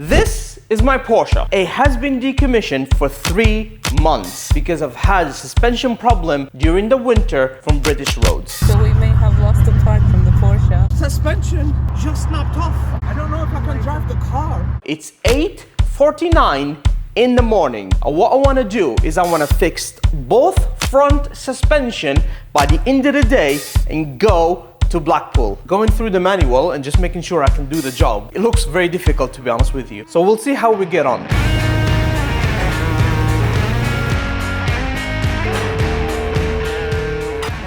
This is my Porsche. It has been decommissioned for 3 months because I've had a suspension problem during the winter from British roads. So we may have lost a part from the Porsche. Suspension just snapped off. I don't know if I can drive the car. It's 8:49 in the morning. What I want to do is I want to fix both front suspension by the end of the day and go to Blackpool. Going through the manual and just making sure I can do the job. It looks very difficult, to be honest with you. So we'll see how we get on.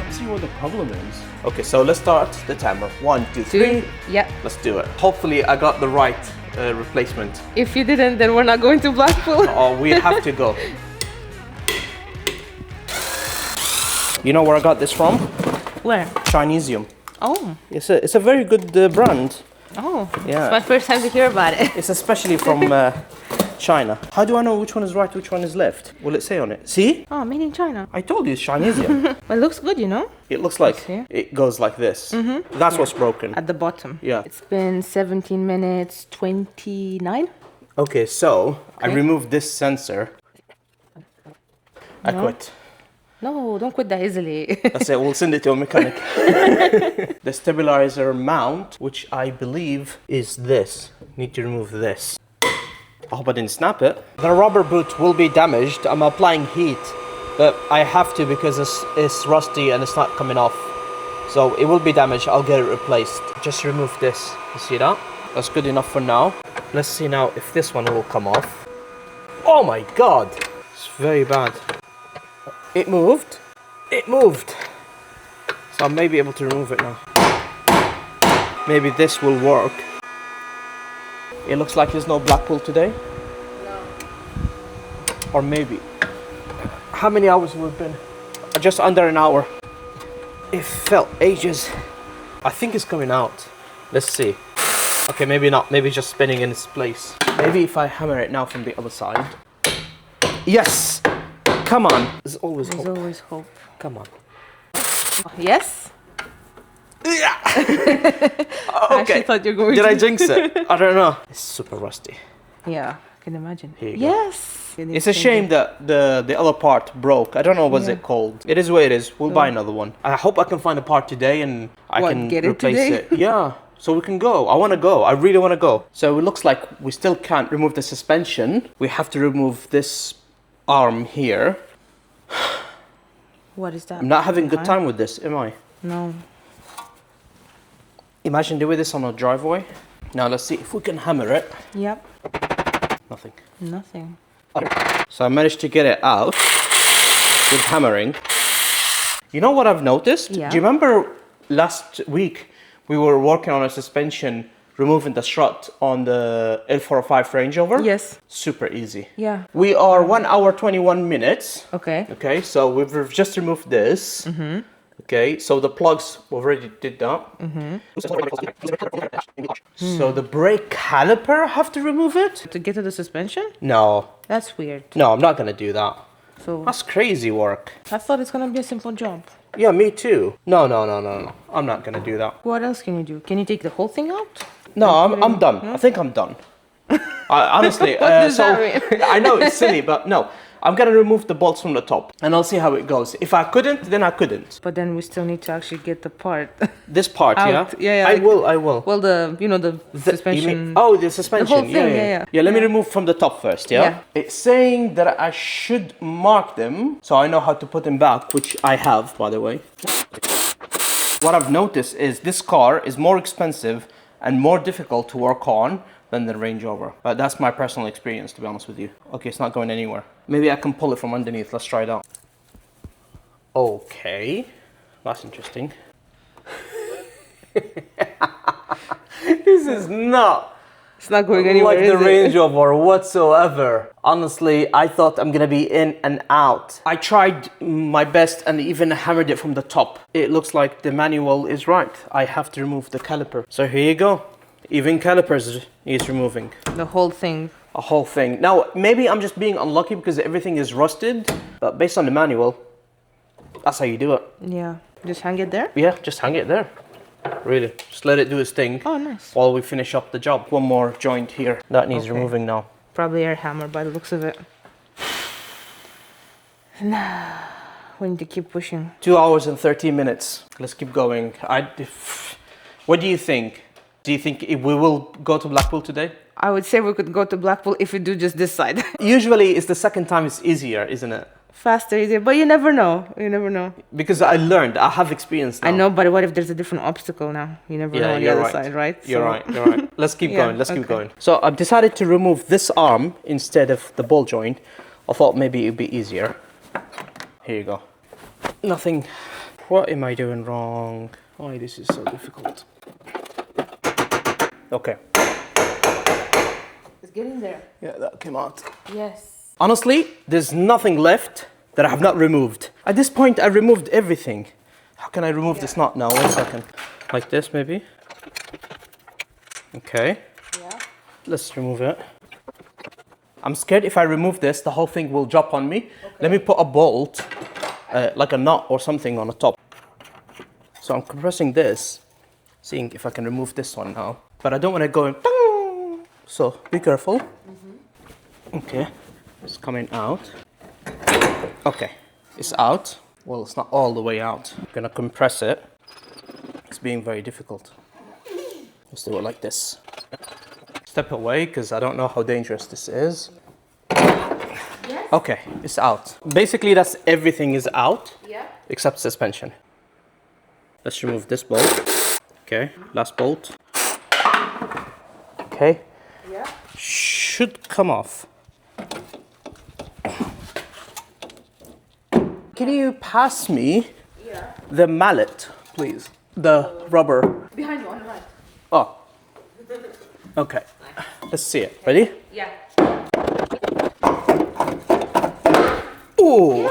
Let's see what the problem is. Okay, so let's start the timer. 1, 2, 3. Yep. Let's do it. Hopefully I got the right replacement. If you didn't, then we're not going to Blackpool. Oh, we have to go. You know where I got this from? Where? Chinesium. Oh. It's a very good brand. Oh. Yeah. It's my first time to hear about it. It's especially from China. How do I know which one is right, which one is left? Will it say on it? See? Oh, made in China. I told you it's Chinesium. Well, it looks good, you know? It looks like see. it goes like this. That's what's broken. At the bottom. Yeah. It's been 17 minutes, 29. Okay, so I removed this sensor. I quit. No, don't quit that easily. That's it, we'll send it to a mechanic. The stabilizer mount, which I believe is this. Need to remove this. I hope I didn't snap it. The rubber boot will be damaged. I'm applying heat, but I have to because it's rusty and it's not coming off. So it will be damaged, I'll get it replaced. Just remove this, you see that? That's good enough for now. Let's see now if this one will come off. Oh my God, it's very bad. It moved. It moved. So I may be able to remove it now. Maybe this will work. It looks like there's no Blackpool today. No. Or maybe. How many hours have we been? Just under an hour. It felt ages. I think it's coming out. Let's see. Okay, maybe not. Maybe just spinning in its place. Maybe if I hammer it now from the other side. Yes! Come on. There's always hope. There's always hope. Come on. Yes? Yeah. I actually thought you were going Did to. I jinx it? I don't know. It's super rusty. Yeah, I can imagine. Here you go. Yes! It's a shame that the other part broke. I don't know what's it called. It is what it is. We'll buy another one. I hope I can find a part today and I can get it replace today? it. Yeah. So we can go. I want to go. I really want to go. So it looks like we still can't remove the suspension. We have to remove this arm here. What is that? I'm not having a good time with this, am I? No. Imagine doing this on a driveway. Now let's see if we can hammer it. Yep. Nothing. Nothing. So I managed to get it out with hammering. You know what I've noticed? Yeah. Do you remember last week we were working on a suspension, removing the strut on the L405 Range Rover? Yes. Super easy. Yeah. We are 1 hour 21 minutes. Okay. Okay, so we've just removed this. Okay, so the plugs we already did that. So the brake caliper, have to remove it? To get to the suspension? No, That's weird. no, I'm not gonna do that. So That's crazy work. I thought it's gonna be a simple job. Yeah, me too. No. I'm not gonna do that. What else can you do? Can you take the whole thing out? No, I'm done. I think I'm done. Honestly, What does that mean? I know it's silly, but no. I'm gonna remove the bolts from the top and I'll see how it goes. If I couldn't, then I couldn't. But then we still need to actually get the part. This part, Out. yeah? Yeah, I like- will. Well, the The- suspension. you mean- oh, the suspension. The whole thing, yeah. Yeah, let me remove from the top first, yeah? Yeah. It's saying that I should mark them so I know how to put them back, which I have, by the way. What I've noticed is this car is more expensive and more difficult to work on than the Range Rover. But that's my personal experience, to be honest with you. Okay, it's not going anywhere. Maybe I can pull it from underneath. Let's try it out. Okay, that's interesting. This is not It's not going anywhere. like the is it? Range Rover whatsoever. Honestly, I thought I'm gonna be in and out. I tried my best and even hammered it from the top. It looks like the manual is right. I have to remove the caliper. So here you go. Even calipers is removing. The whole thing. A whole thing. Now, maybe I'm just being unlucky because everything is rusted, but based on the manual, that's how you do it. Yeah. Just hang it there. Yeah, just hang it there. Really, just let it do its thing. Oh, nice. While we finish up the job. One more joint here. That needs Okay. removing now. Probably air hammer by the looks of it. We need to keep pushing. 2 hours and 13 minutes. Let's keep going. What do you think? Do you think we will go to Blackpool today? I would say we could go to Blackpool if we do just this side. Usually it's the second time it's easier, isn't it? Faster, easier, but you never know. You never know. Because I learned, I have experience now. I know, but what if there's a different obstacle now? You never know on the other side, right? You're So- right, you're right. Let's keep Yeah, going, let's keep okay. going. So I've decided to remove this arm instead of the ball joint. I thought maybe it'd be easier. Here you go. Nothing. What am I doing wrong? Why this is so difficult? Okay. It's getting there. Yeah, that came out. Yes. Honestly, there's nothing left that I have not removed. At this point, I removed everything. How can I remove this knot now? 1 second. Like this, maybe? Okay. Yeah. Let's remove it. I'm scared if I remove this, the whole thing will drop on me. Okay. Let me put a bolt, like a knot or something on the top. So I'm compressing this, seeing if I can remove this one now. But I don't want to go in. So be careful. Mm-hmm. Okay, it's coming out. Okay, it's out. Well, it's not all the way out. I'm gonna compress it. It's being very difficult. Let's do it like this. Step away, because I don't know how dangerous this is. Yes. Okay, it's out. Basically, that's everything is out, Yeah. except suspension. Let's remove this bolt. Okay, last bolt. Okay, Yeah. should come off. Can you pass me Yeah. the mallet, please? The rubber. Behind you on the right. Oh, okay. Let's see it. Ready? Yeah. Ooh.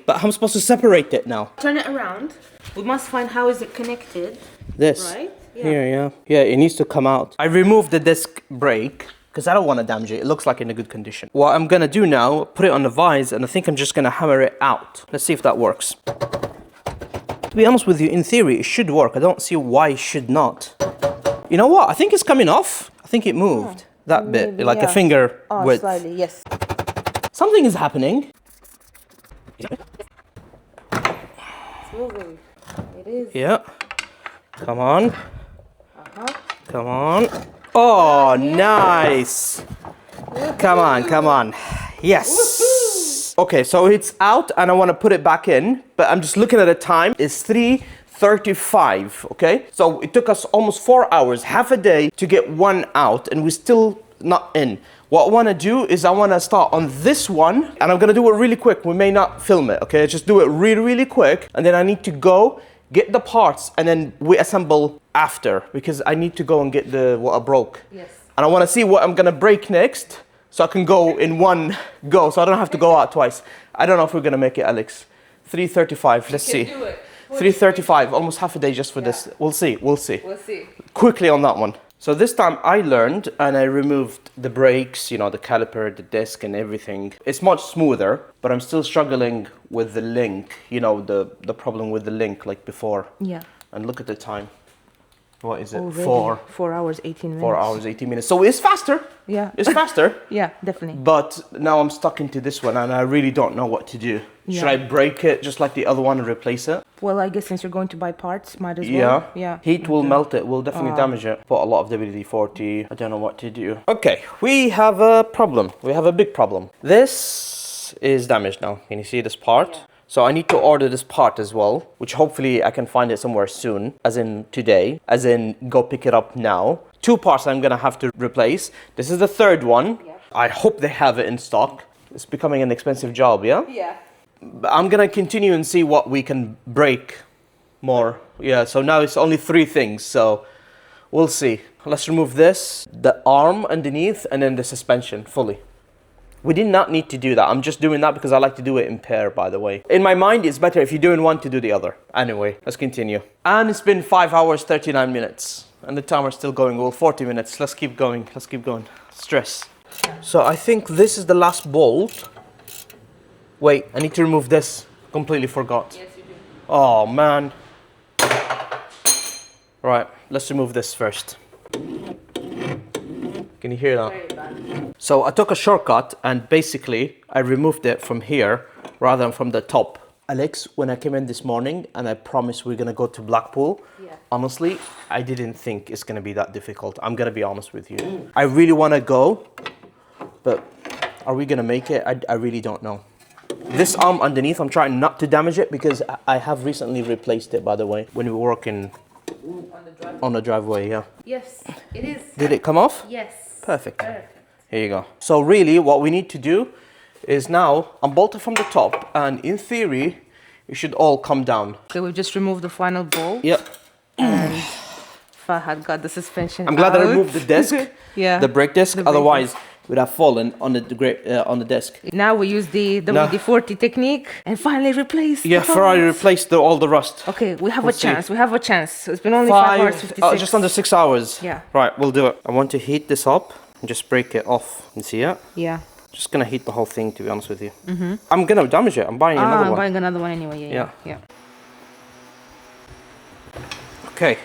But I'm supposed to separate it now. Turn it around. We must find how is it connected. This. Right? Yeah. Here, yeah. Yeah, it needs to come out. I removed the disc brake because I don't want to damage it. It looks like in a good condition. What I'm gonna do now, put it on the vise, and I think I'm just gonna hammer it out. Let's see if that works. To be honest with you, in theory, it should work. I don't see why it should not. You know what? I think it's coming off. I think it moved. That bit, maybe, like a yeah. finger Oh, width. slightly, yes. Something is happening. It's moving. It is. Yeah. Come on. Uh-huh. Come on. Oh, nice. Come on, come on. Yes. Okay, so it's out and I want to put it back in, but I'm just looking at the time. It's 3:35, okay? So it took us almost 4 hours, half a day to get one out, and we're still not in. What I want to do is I want to start on this one, and I'm going to do it really quick. We may not film it, okay? Just do it really, really quick, and then I need to go get the parts, and then we assemble after, because I need to go and get what I broke. Yes. And I want to see what I'm going to break next, so I can go in one go, so I don't have to go out twice. I don't know if we're going to make it, Alex. 3:35, let's see. Do it. 3:35, almost half a day just for this. We'll see, we'll see. We'll see. Quickly on that one. So this time I learned and I removed the brakes, you know, the caliper, the disc and everything. It's much smoother, but I'm still struggling with the link, you know, the problem with the link like before. Yeah. And look at the time. What is it? Already. 4 hours, 18 minutes. 4 hours, 18 minutes. So it's faster. Yeah. It's faster. Yeah, definitely. But now I'm stuck into this one and I really don't know what to do. Should Yeah. I break it just like the other one and replace it? Well, I guess since you're going to buy parts, might as well. Yeah. Yeah. Heat will melt it, will definitely damage it. Put a lot of WD-40. I don't know what to do. Okay, we have a problem. We have a big problem. This is damaged now. Can you see this part? Yeah. So I need to order this part as well, which hopefully I can find it somewhere soon, as in today, as in go pick it up now. 2 parts I'm gonna have to replace. This is the third one. Yeah. I hope they have it in stock. It's becoming an expensive job, yeah? Yeah. But I'm gonna continue and see what we can break more. Yeah, so now it's only 3 things, so we'll see. Let's remove this, the arm underneath, and then the suspension fully. We did not need to do that. I'm just doing that because I like to do it in pair, by the way. In my mind, it's better if you're doing one to do the other. Anyway, let's continue. And it's been 5 hours, 39 minutes. And the timer's still going. Well, 40 minutes. Let's keep going. Let's keep going. Stress. So I think this is the last bolt. Wait, I need to remove this. Completely forgot. Yes, you do. Oh, man. Right, let's remove this first. Can you hear that? So I took a shortcut and basically I removed it from here rather than from the top. Alex, when I came in this morning and I promised we're gonna go to Blackpool, honestly, I didn't think it's gonna be that difficult. I'm gonna be honest with you. I really wanna go, but are we gonna make it? I really don't know. This arm underneath, I'm trying not to damage it because I have recently replaced it, by the way, when we were working on the driveway, yeah. Yes, it is. Did it come off? Yes. Perfect. Here you go. So really what we need to do is now unbolt it from the top and in theory it should all come down. So we've just removed the final bolt. Yep. And Fahad got the suspension I'm glad out. I removed the disc, Yeah. the brake disc, brake otherwise it would have fallen on the disc. Now we use the WD-40 technique and finally replace Yeah, the Ferrari parts. replaced all the rust. Okay, we have We'll a chance. see. We have a chance. So it's been only 5 hours 56. Just under 6 hours. Yeah. Right, we'll do it. I want to heat this up and just break it off. You see it? Yeah. Just gonna heat the whole thing, to be honest with you. I'm gonna damage it. I'm buying another I'm one. buying another one anyway. Yeah. Okay.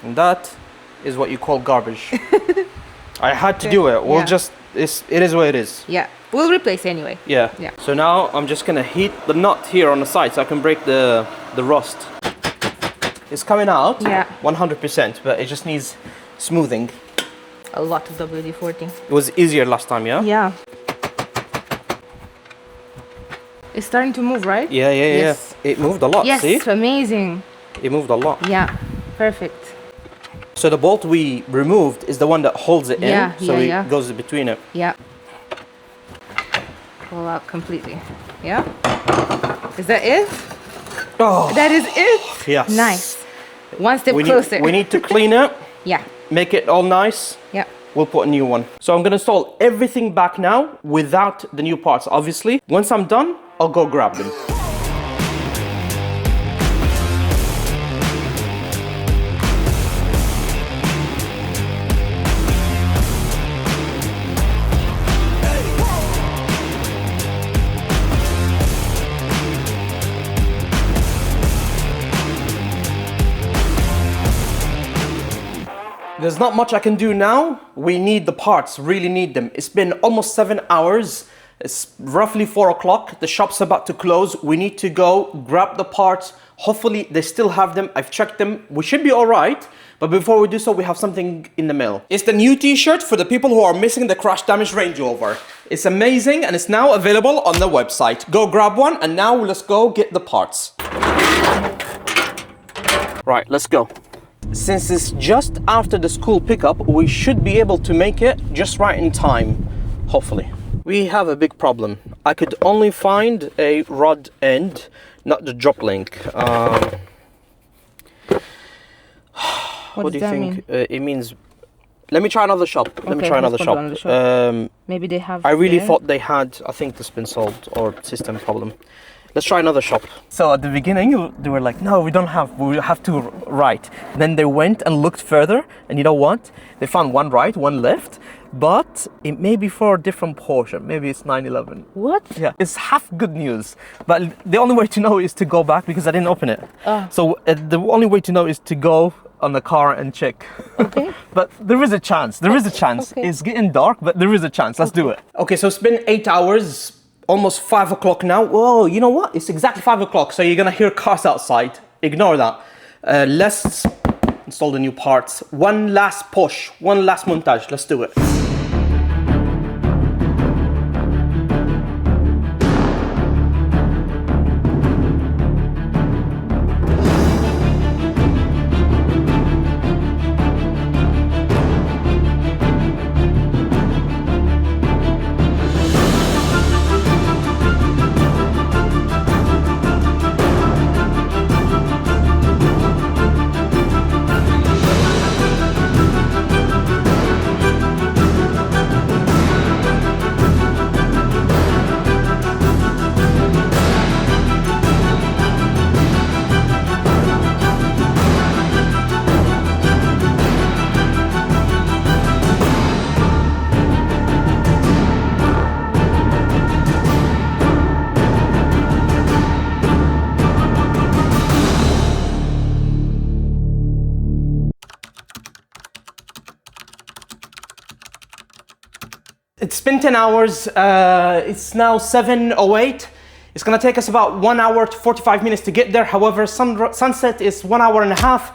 And that is what you call garbage. I had to do it. We'll Yeah. just, it is what it is. Yeah. We'll replace anyway. Yeah. Yeah. So now I'm just gonna heat the nut here on the side so I can break the rust. It's coming out. Yeah. 100%, but it just needs smoothing. A lot of WD-40. It was easier last time, yeah? Yeah. It's starting to move, right? Yeah. Yes. It moved a lot, Yes, see? amazing. It moved a lot. Yeah, perfect. So the bolt we removed is the one that holds it in, Yeah, so yeah, it yeah. goes between it. Yeah. Pull out completely. Yeah. Is that it? Oh, That is it. yes. Nice. One step We closer. need to clean it, Yeah. make it all nice. Yeah. We'll put a new one. So I'm gonna install everything back now without the new parts, obviously. Once I'm done, I'll go grab them. There's not much I can do now. We need the parts, really need them. It's been almost 7 hours. It's roughly 4 o'clock. The shop's about to close. We need to go grab the parts. Hopefully they still have them. I've checked them. We should be all right. But before we do so, we have something in the mail. It's the new t-shirt for the people who are missing the crash damage Range Rover. It's amazing and it's now available on the website. Go grab one and now let's go get the parts. Right, let's go. Since it's just after the school pickup, we should be able to make it just right in time, hopefully. We have a big problem. I could only find a rod end, not the drop link. What do you think? It means... Let me try another shop. Let me try another shop. Maybe they have. I really there. thought they had, I think this has been solved, or system problem. Let's try another shop. So at the beginning, they were like, no, we don't have, we have two right. Then they went and looked further, and you know what? They found one right, one left, but it may be for a different Porsche. Maybe it's 911. What? Yeah, it's half good news, but the only way to know is to go back because I didn't open it. So the only way to know is to go on the car and check. Okay. But there is a chance. There is a chance. Okay. It's getting dark, but there is a chance. Let's do it. Okay, so it's been 8 hours. Almost 5 o'clock now. Whoa, you know what? It's exactly 5 o'clock, so you're gonna hear cars outside. Ignore that. Let's install the new parts. One last push, one last montage. Let's do it. It's been 10 hours. It's now 7:08. It's gonna take us about 1 hour to 45 minutes to get there. However, sunset is 1 hour and a half.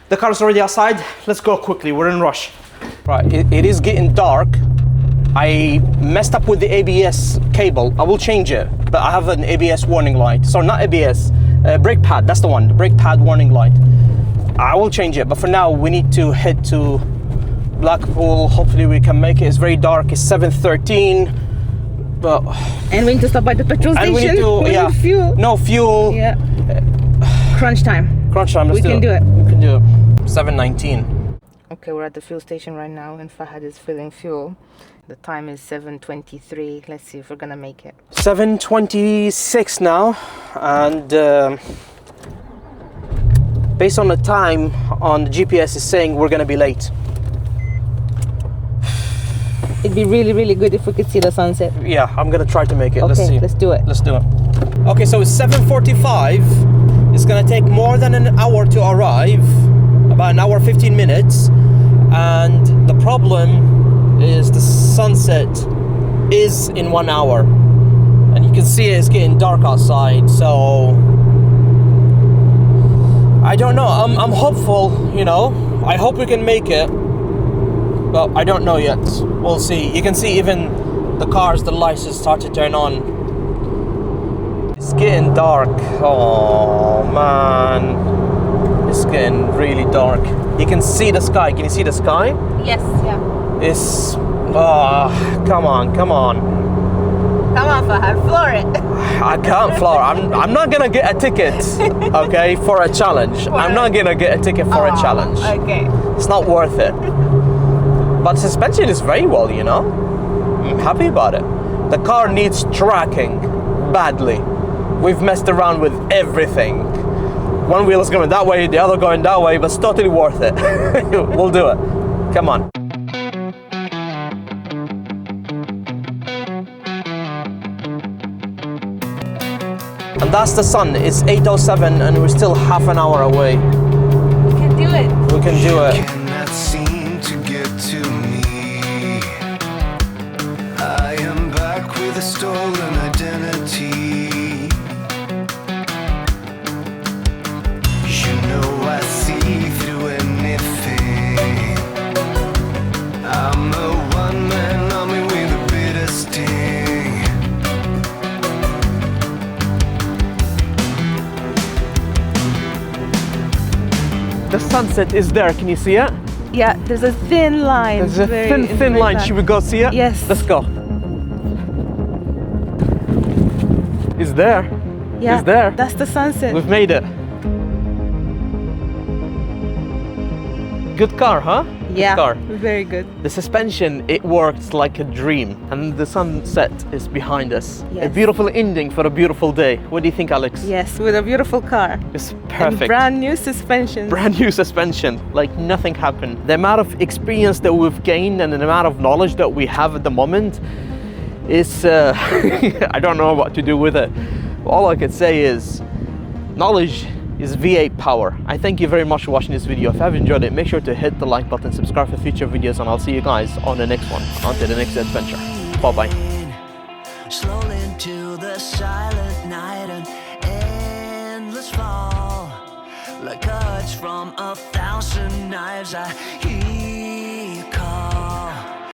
The car is already outside. Let's go quickly, we're in a rush. Right, it is getting dark. I messed up with the ABS cable. I will change it, but I have an ABS warning light. Sorry, not ABS, brake pad, that's the one, the brake pad warning light. I will change it, but for now, we need to head to Blackpool. Hopefully we can make it. It's very dark, it's 7:13. But and we need to stop by the petrol station. and we need to, We yeah, need fuel. no fuel. Yeah. Crunch time. Crunch time, let's We do can it. do it. We can do it. 7:19. Okay, we're at the fuel station right now and Fahad is filling fuel. The time is 7:23. Let's see if we're gonna make it. 7:26 now, and based on the time on the GPS is saying we're gonna be late. It'd be really, really good if we could see the sunset. Yeah, I'm gonna try to make it. Let's Okay, see. let's do it. Let's do it. Okay, so it's 7:45. It's gonna take more than an hour to arrive, about an hour 15 minutes. And the problem is the sunset is in 1 hour. And you can see it's getting dark outside, so I don't know. I'm hopeful, you know. I hope we can make it. But I don't know yet. We'll see. You can see even the cars, the lights just start to turn on. It's getting dark. Oh man. It's getting really dark. You can see the sky. Can you see the sky? Yes, yeah. It's... Oh, come on, come on. Come on, Fahad, floor it. I can't floor. I'm not gonna get a ticket, okay, for a challenge. I'm not gonna get a ticket for a challenge. Okay. It's not worth it. But suspension is very well, you know. I'm happy about it. The car needs tracking badly. We've messed around with everything. One wheel is going that way, the other going that way, but it's totally worth it. We'll do it. Come on. And that's the sun. It's 8:07 and we're still half an hour away. We can do it. We can do it. Cannot seem to get to me. I am back with a stolen identity. You know I see through anything. I'm a one-man army with a bitter sting. The sunset is there. Can you see it? Yeah, there's a thin line. There's a thin line. Should we go see it? Yes. Let's go. It's there. Yeah, It's there. that's the sunset. We've made it. Good car, huh? Yeah, Good car. very good. The suspension, it works like a dream. And the sunset is behind us. A Yes. beautiful ending for a beautiful day. What do you think, Alex? Yes, with a beautiful car. It's And perfect. brand new suspension. Brand new suspension, like nothing happened. The amount of experience that we've gained and the amount of knowledge that we have at the moment is, I don't know what to do with it. All I could say is, knowledge is V8 power. I thank you very much for watching this video. If you have enjoyed it, make sure to hit the like button, subscribe for future videos, and I'll see you guys on the next one. Until the next adventure. Bye-bye. Slowly into the silent night, an endless fall, like cuts from 1,000 knives. I hear